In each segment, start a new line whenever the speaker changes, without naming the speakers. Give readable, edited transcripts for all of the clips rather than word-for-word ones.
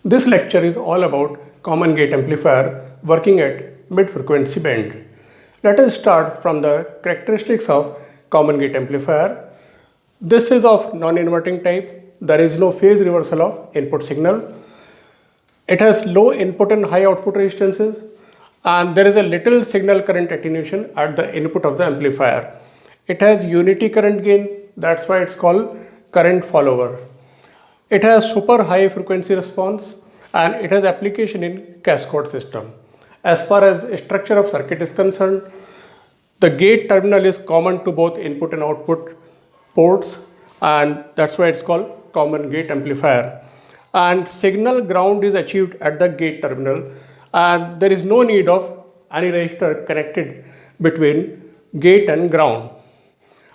This lecture is all about common gate amplifier working at mid-frequency band. Let us start from the characteristics of common gate amplifier. This is of non-inverting type. There is no phase reversal of input signal. It has low input and high output resistances, and there is a little signal current attenuation at the input of the amplifier. It has unity current gain, that's why it's called current follower. It has super high frequency response and it has application in cascade system. As far as structure of circuit is concerned, the gate terminal is common to both input and output ports, and that's why it's called common gate amplifier. And signal ground is achieved at the gate terminal, and there is no need of any resistor connected between gate and ground.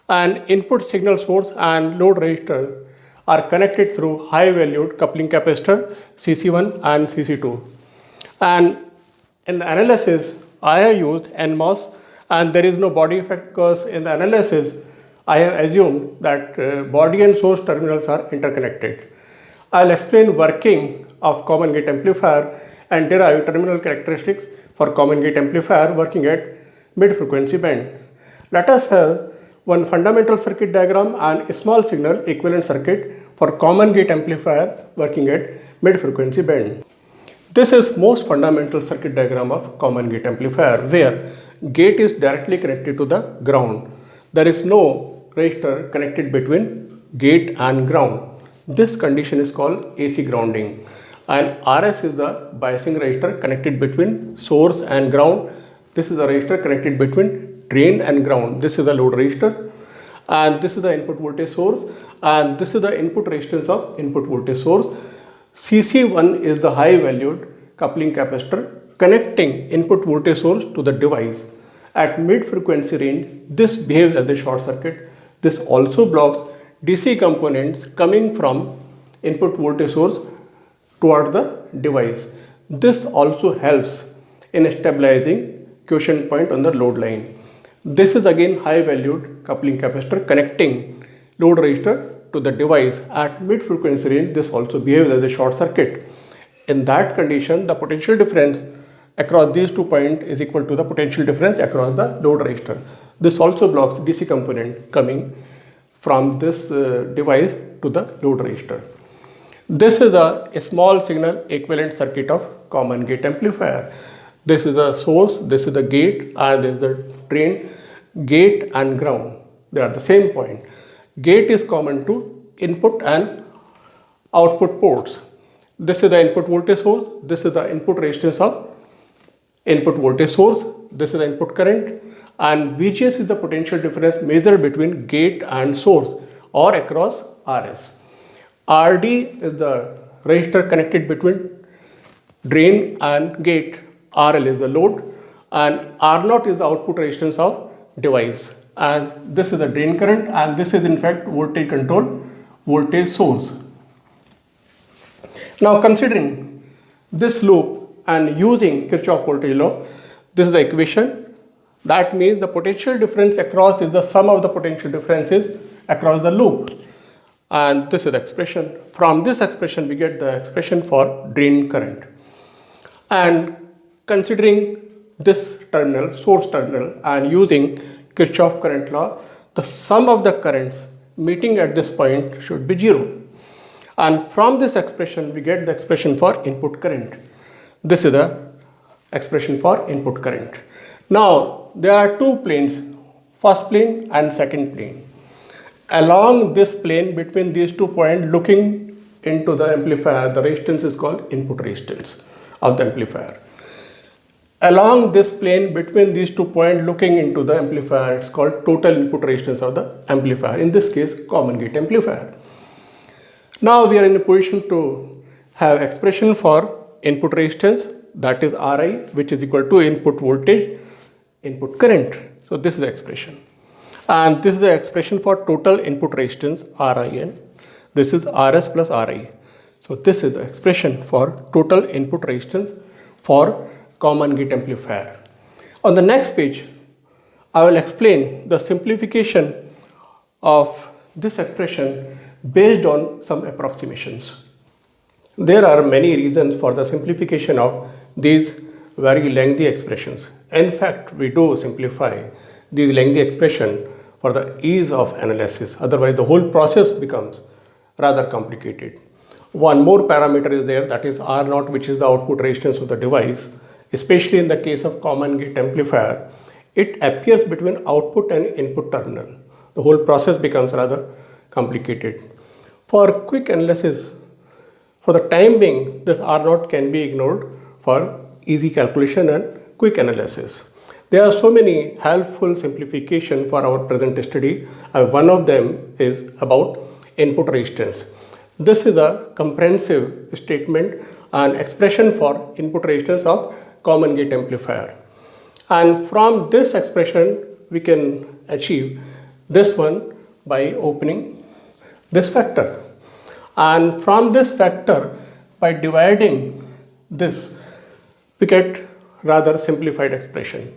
And input signal source and load resistor are connected through high valued coupling capacitor CC1 and CC2. And in the analysis, I have used NMOS, and there is no body effect because in the analysis, I have assumed that body and source terminals are interconnected. I'll explain working of common gate amplifier and derive terminal characteristics for common gate amplifier working at mid-frequency band. Let us have one fundamental circuit diagram and a small signal equivalent circuit for common gate amplifier working at mid-frequency band. This is most fundamental circuit diagram of common gate amplifier where gate is directly connected to the ground. There is no resistor connected between gate and ground. This condition is called AC grounding, and RS is the biasing resistor connected between source and ground. This is a resistor connected between drain and ground. This is a load resistor, and this is the input voltage source, and this is the input resistance of input voltage source. CC1 is the high valued coupling capacitor connecting input voltage source to the device. At mid frequency range, this behaves as a short circuit. This also blocks DC components coming from input voltage source toward the device. This also helps in stabilizing quiescent point on the load line. This is again high valued coupling capacitor connecting load resistor to the device. At mid frequency range, this also behaves as a short circuit. In that condition, the potential difference across these 2 points is equal to the potential difference across the load resistor. This also blocks DC component coming from this device to the load resistor. This is a small signal equivalent circuit of common gate amplifier. This is the source, this is the gate, and this is the drain. Gate and ground, they are the same point. Gate is common to input and output ports. This is the input voltage source, this is the input resistance of input voltage source, this is the input current, and VGS is the potential difference measured between gate and source or across RS. RD is the resistor connected between drain and gate. RL is the load, and R0 is the output resistance of device. And this is the drain current, and this is in fact voltage control voltage source. Now considering this loop and using Kirchhoff voltage law, this is the equation. That means the potential difference across is the sum of the potential differences across the loop. And this is the expression. From this expression, we get the expression for drain current. And considering this terminal, source terminal, and using Kirchhoff current law, the sum of the currents meeting at this point should be 0. And from this expression, we get the expression for input current. This is the expression for input current. Now, there are two planes, first plane and second plane. Along this plane between these 2 points looking into the amplifier, the resistance is called input resistance of the amplifier. Along this plane between these 2 points looking into the amplifier, it's called total input resistance of the amplifier, in this case common gate amplifier. Now we are in a position to have expression for input resistance, that is Ri, which is equal to input voltage, input current. So this is the expression. And this is the expression for total input resistance Rin. This is Rs plus Ri. So this is the expression for total input resistance for common gate amplifier. On the next page, I will explain the simplification of this expression based on some approximations. There are many reasons for the simplification of these very lengthy expressions. In fact, we do simplify these lengthy expression for the ease of analysis. Otherwise, the whole process becomes rather complicated. One more parameter is there, that is R naught, which is the output resistance of the device. Especially in the case of common gate amplifier, it appears between output and input terminal. The whole process becomes rather complicated. For quick analysis, for the time being, this R naught can be ignored for easy calculation and quick analysis. There are so many helpful simplification for our present study. One of them is about input resistance. This is a comprehensive statement and expression for input resistance of common gate amplifier. And from this expression, we can achieve this one by opening this factor. And from this factor, by dividing this, we get rather simplified expression.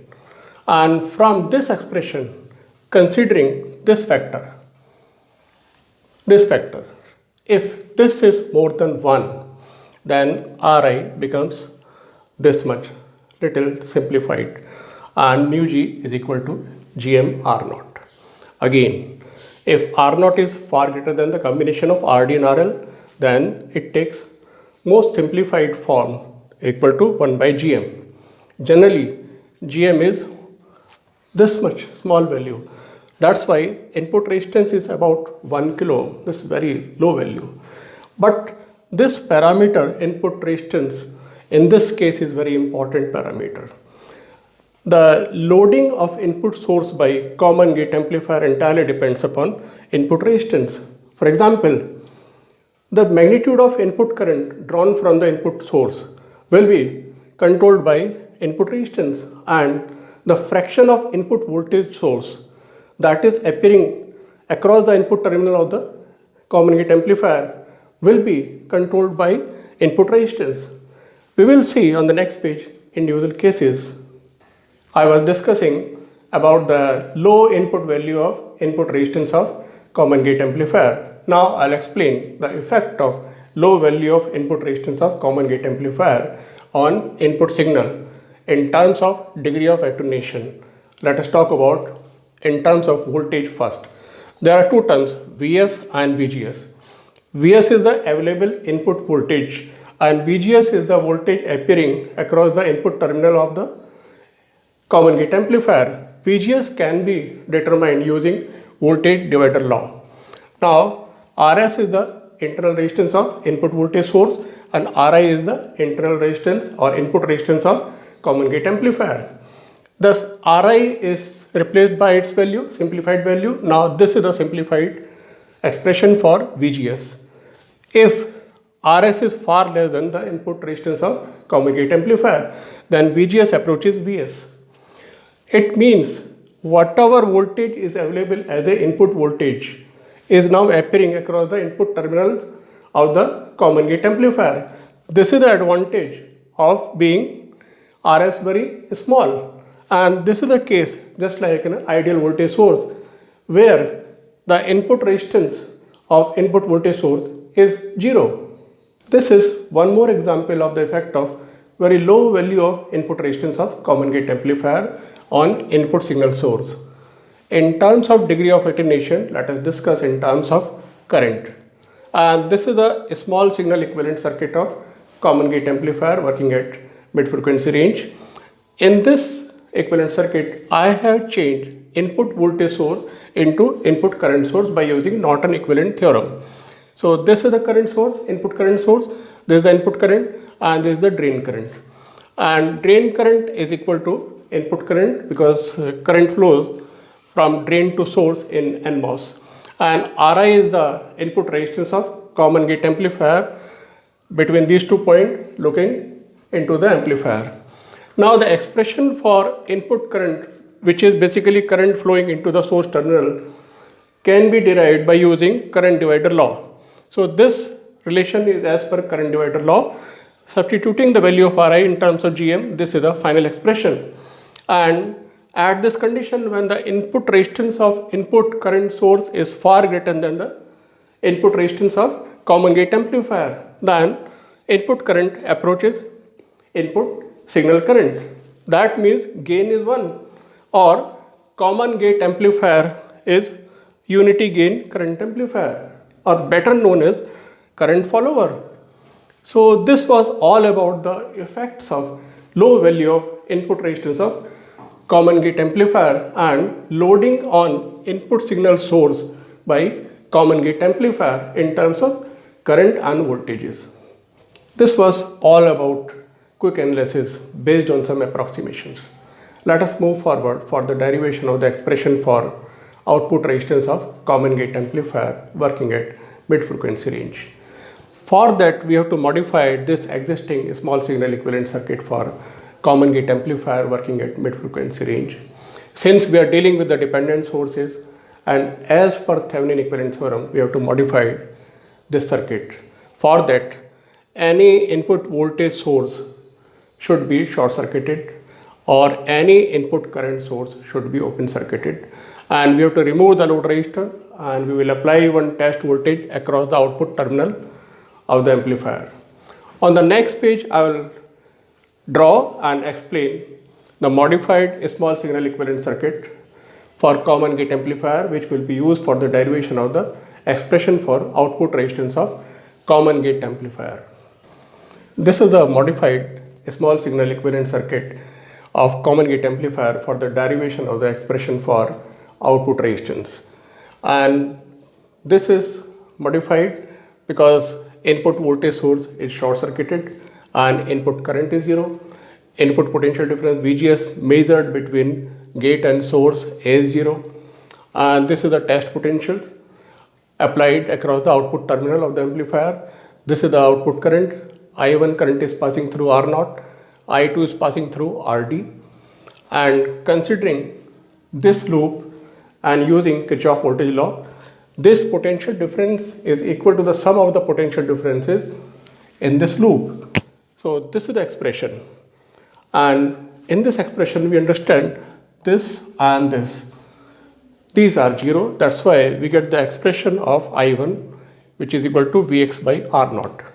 And from this expression, considering this factor, if this is more than 1, then Ri becomes this much, little simplified, and mu g is equal to Gm R naught. Again, if R naught is far greater than the combination of Rd and Rl, then it takes most simplified form equal to 1 by Gm. Generally, Gm is this much small value. That's why input resistance is about 1 kilo ohm, this very low value. But this parameter, input resistance, in this case is very important parameter. The loading of input source by common gate amplifier entirely depends upon input resistance. For example, the magnitude of input current drawn from the input source will be controlled by input resistance, and the fraction of input voltage source that is appearing across the input terminal of the common gate amplifier will be controlled by input resistance. We will see on the next page individual cases. I was discussing about the low input value of input resistance of common gate amplifier. Now I'll explain the effect of low value of input resistance of common gate amplifier on input signal in terms of degree of attenuation. Let us talk about in terms of voltage first. There are two terms, Vs and Vgs. Vs is the available input voltage and Vgs is the voltage appearing across the input terminal of the common gate amplifier. Vgs can be determined using voltage divider law. Now, Rs is the internal resistance of input voltage source and Ri is the internal resistance or input resistance of common gate amplifier. Thus, Ri is replaced by its value, simplified value. Now, this is the simplified expression for Vgs. If Rs is far less than the input resistance of common gate amplifier, then Vgs approaches Vs. It means whatever voltage is available as a input voltage is now appearing across the input terminals of the common gate amplifier. This is the advantage of being Rs very small, and this is the case just like an ideal voltage source where the input resistance of input voltage source is 0. This is one more example of the effect of very low value of input resistance of common gate amplifier on input signal source. In terms of degree of attenuation, let us discuss in terms of current. And this is a small signal equivalent circuit of common gate amplifier working at mid frequency range. In this equivalent circuit, I have changed input voltage source into input current source by using Norton equivalent theorem. So this is the current source, input current source, this is the input current and this is the drain current. And drain current is equal to input current because current flows from drain to source in NMOS. And Ri is the input resistance of common gate amplifier between these 2 points looking into the amplifier. Now the expression for input current, which is basically current flowing into the source terminal, can be derived by using current divider law. So this relation is as per current divider law. Substituting the value of Ri in terms of Gm, this is the final expression. And at this condition, when the input resistance of input current source is far greater than the input resistance of common gate amplifier, then input current approaches input signal current. That means gain is 1, or common gate amplifier is unity gain current amplifier, or better known as current follower. So this was all about the effects of low value of input resistance of common gate amplifier and loading on input signal source by common gate amplifier in terms of current and voltages. This was all about quick analysis based on some approximations. Let us move forward for the derivation of the expression for output resistance of common gate amplifier working at mid frequency range. For that, we have to modify this existing small signal equivalent circuit for common gate amplifier working at mid frequency range. Since we are dealing with the dependent sources, and as per Thevenin equivalent theorem, we have to modify this circuit. For that, any input voltage source should be short circuited, or any input current source should be open circuited, and we have to remove the load resistor, and we will apply one test voltage across the output terminal of the amplifier. On the next page, I will draw and explain the modified small signal equivalent circuit for common gate amplifier, which will be used for the derivation of the expression for output resistance of common gate amplifier. This is a modified small signal equivalent circuit of common gate amplifier for the derivation of the expression for output resistance. And this is modified because input voltage source is short circuited and input current is 0. Input potential difference VGS measured between gate and source is 0. And this is the test potential applied across the output terminal of the amplifier. This is the output current. I1 current is passing through R0, I2 is passing through RD. And considering this loop and using Kirchhoff voltage law, this potential difference is equal to the sum of the potential differences in this loop. So this is the expression. And in this expression, we understand this and this. These are 0. That's why we get the expression of I1, which is equal to Vx by R0.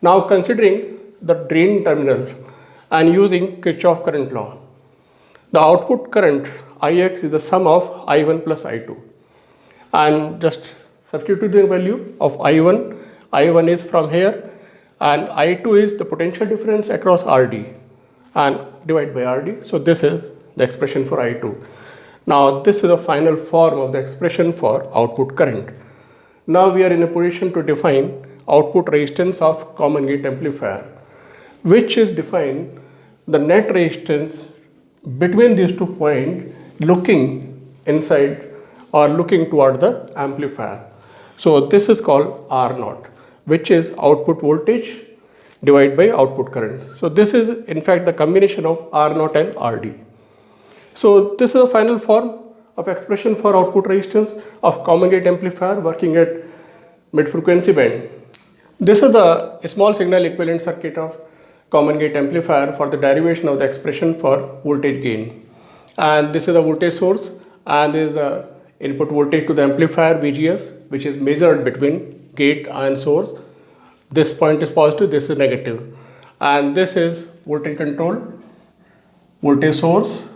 Now considering the drain terminal and using Kirchhoff current law, the output current Ix is the sum of I1 plus I2. And just substitute the value of I1. I1 is from here, and I2 is the potential difference across RD, and divide by RD. So this is the expression for I2. Now this is the final form of the expression for output current. Now we are in a position to define output resistance of common gate amplifier, which is defined the net resistance between these 2 points looking inside or looking toward the amplifier. So this is called R0, which is output voltage divided by output current. So this is in fact the combination of R0 and RD. So this is the final form of expression for output resistance of common gate amplifier working at mid frequency band. This is the small signal equivalent circuit of common gate amplifier for the derivation of the expression for voltage gain. And this is the voltage source, and this is the input voltage to the amplifier VGS, which is measured between gate and source. This point is positive, this is negative. And this is voltage control, voltage source.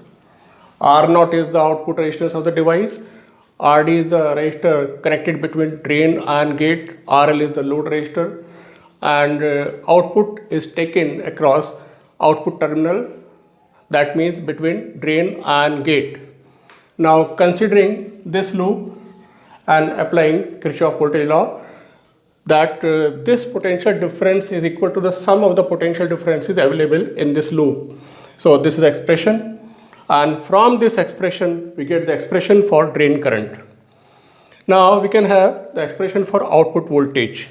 R0 is the output resistance of the device. RD is the resistor connected between drain and gate. RL is the load resistor. And output is taken across output terminal, that means between drain and gate. Now considering this loop and applying Kirchhoff voltage law, that this potential difference is equal to the sum of the potential differences available in this loop. So this is the expression, and from this expression we get the expression for drain current. Now we can have the expression for output voltage,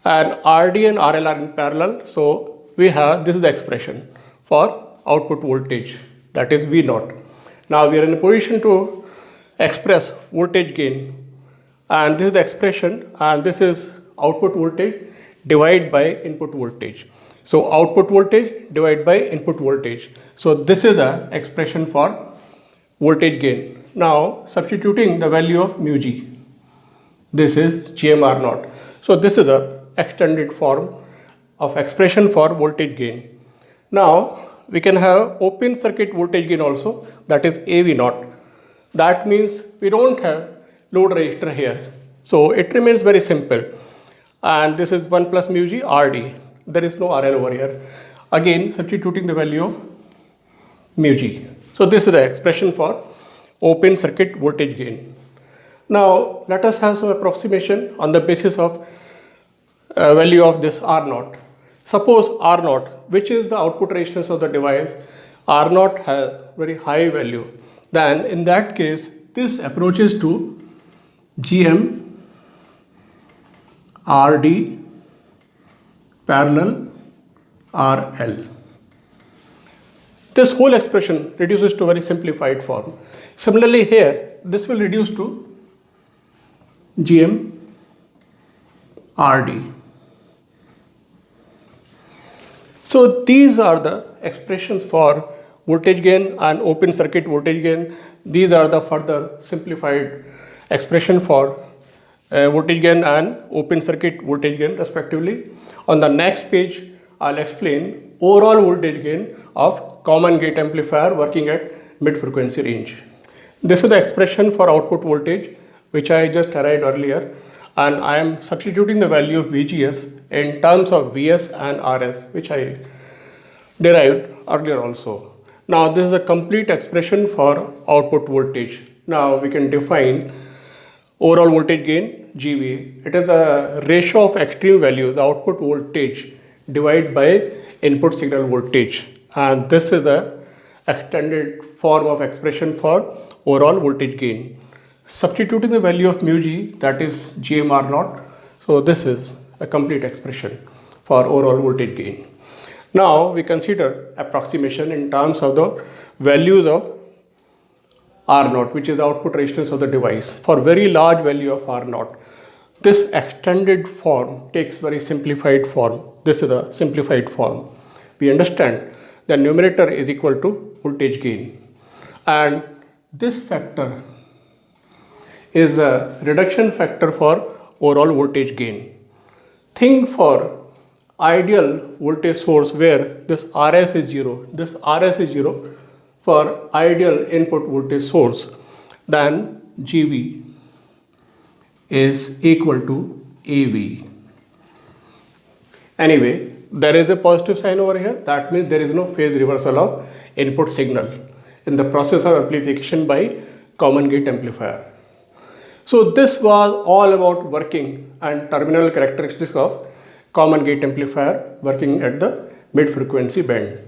and RD and RL are in parallel, so we have this is the expression for output voltage, that is V0. Now we are in a position to express voltage gain, and this is the expression, and this is output voltage divided by input voltage. So output voltage divided by input voltage. So this is the expression for voltage gain. Now substituting the value of mu g, this is GMR0. So this is the extended form of expression for voltage gain. Now we can have open circuit voltage gain also, that is AV naught. That means we don't have load resistor here. So it remains very simple. And this is 1 plus mu g RD. There is no RL over here. Again, substituting the value of mu g. So this is the expression for open circuit voltage gain. Now let us have some approximation on the basis of value of this R naught. Suppose R naught, which is the output resistance of the device, R naught has very high value. Then in that case, this approaches to GM RD parallel RL. This whole expression reduces to very simplified form. Similarly here, this will reduce to GM RD. So these are the expressions for voltage gain and open circuit voltage gain. These are the further simplified expression for voltage gain and open circuit voltage gain respectively. On the next page, I'll explain overall voltage gain of common gate amplifier working at mid-frequency range. This is the expression for output voltage which I just derived earlier, and I am substituting the value of VGS in terms of VS and RS, which I derived earlier also. Now this is a complete expression for output voltage. Now we can define overall voltage gain GV. It is a ratio of extreme value, the output voltage divided by input signal voltage, and this is a extended form of expression for overall voltage gain. Substituting the value of mu g, that is GMR naught. So this is a complete expression for overall voltage gain. Now we consider approximation in terms of the values of R naught, which is the output resistance of the device. For very large value of R naught, this extended form takes very simplified form. This is the simplified form. We understand the numerator is equal to voltage gain, and this factor is a reduction factor for overall voltage gain. Think for ideal voltage source where this RS is 0, this RS is 0 for ideal input voltage source, then GV is equal to AV. Anyway, there is a positive sign over here. That means there is no phase reversal of input signal in the process of amplification by common gate amplifier. So this was all about working and terminal characteristics of common gate amplifier working at the mid frequency band.